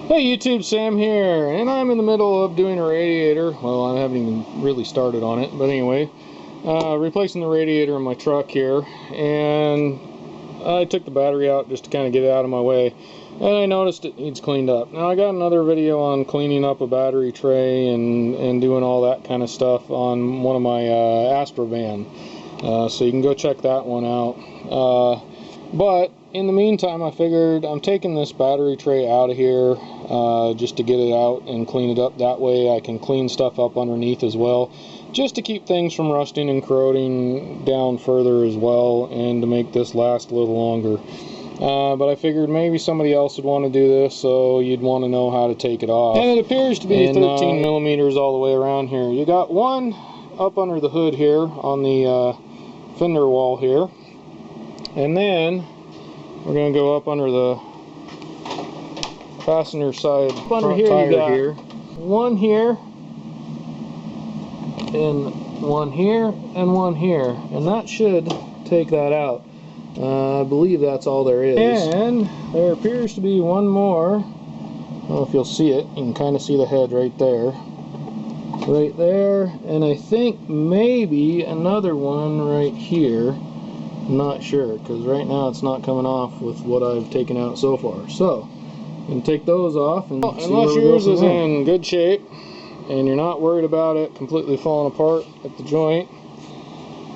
Hey YouTube, Sam here, and I'm in the middle of doing a radiator. Well, I haven't even really started on it, but anyway, replacing the radiator in my truck here, and I took the battery out just to kind of get it out of my way, and I noticed it needs cleaned up. Now I got another video on cleaning up a battery tray and doing all that kind of stuff on one of my Astro van, so you can go check that one out. But in the meantime, I figured I'm taking this battery tray out of here just to get it out and clean it up. That way I can clean stuff up underneath as well, just to keep things from rusting and corroding down further as well, and to make this last a little longer. But I figured maybe somebody else would want to do this, so you'd want to know how to take it off. And it appears to be 13 millimeters all the way around here. You got one up under the hood here on the fender wall here. And then we're going to go up under the passenger side front here, tire here. One here, and one here, and one here. And that should take that out. I believe that's all there is. And there appears to be one more. I don't know if you'll see it. You can kind of see the head right there. Right there. And I think maybe another one right here. I'm not sure, because right now it's not coming off with what I've taken out so far. So, I'm going to take those off and see unless yours is in good shape and you're not worried about it completely falling apart at the joint,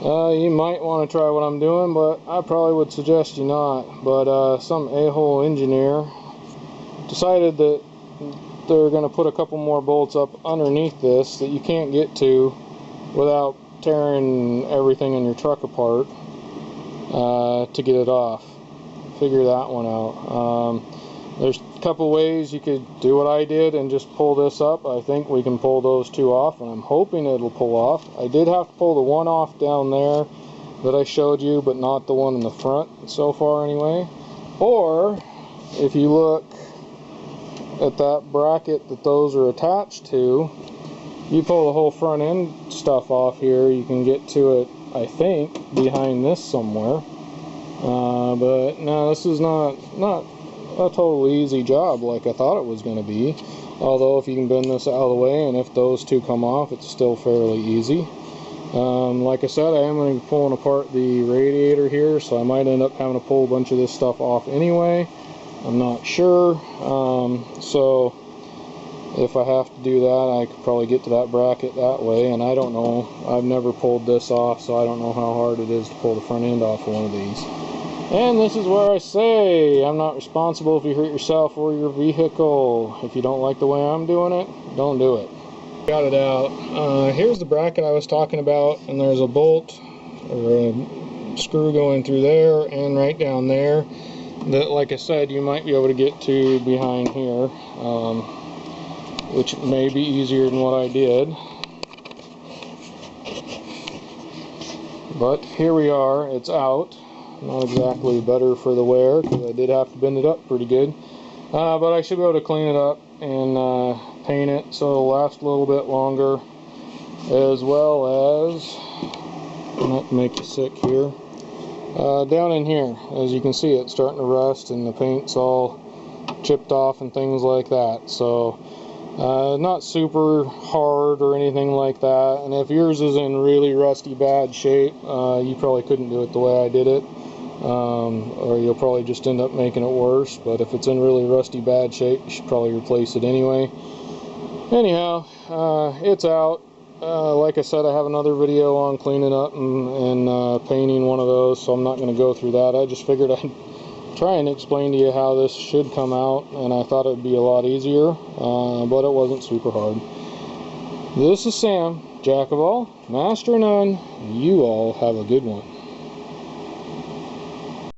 you might want to try what I'm doing, but I probably would suggest you not. But some a-hole engineer decided that they're going to put a couple more bolts up underneath this that you can't get to without tearing everything in your truck apart. To get it off. Figure that one out. There's a couple ways you could do what I did and just pull this up. I think we can pull those two off, and I'm hoping it'll pull off. I did have to pull the one off down there that I showed you, but not the one in the front so far anyway. Or if you look at that bracket that those are attached to, you pull the whole front end stuff off here, you can get to it, I think, behind this somewhere. But no, this is not a totally easy job like I thought it was going to be. Although if you can bend this out of the way and if those two come off, it's still fairly easy. Like I said, I am going to be pulling apart the radiator here, so I might end up having to pull a bunch of this stuff off anyway. I'm not sure. So if I have to do that, I could probably get to that bracket that way, and I don't know. I've never pulled this off, so I don't know how hard it is to pull the front end off of one of these. And this is where I say I'm not responsible if you hurt yourself or your vehicle. If you don't like the way I'm doing it, don't do it. Got it out. Here's the bracket I was talking about, and there's a bolt or a screw going through there and right down there that, like I said, you might be able to get to behind here. Which may be easier than what I did. But here we are, it's out. Not exactly better for the wear, because I did have to bend it up pretty good. But I should be able to clean it up and paint it so it'll last a little bit longer. As well as, not to make you sick here, down in here, as you can see, it's starting to rust and the paint's all chipped off and things like that. So not super hard or anything like that, and if yours is in really rusty bad shape, you probably couldn't do it the way I did it, or you'll probably just end up making it worse. But if it's in really rusty bad shape, you should probably replace it anyway. Anyhow, it's out. Like I said, I have another video on cleaning up and painting one of those, so I'm not going to go through that. I just figured I'd try and explain to you how this should come out, and I thought it would be a lot easier, but it wasn't super hard. This is Sam, Jack of all, Master of none. You all have a good one.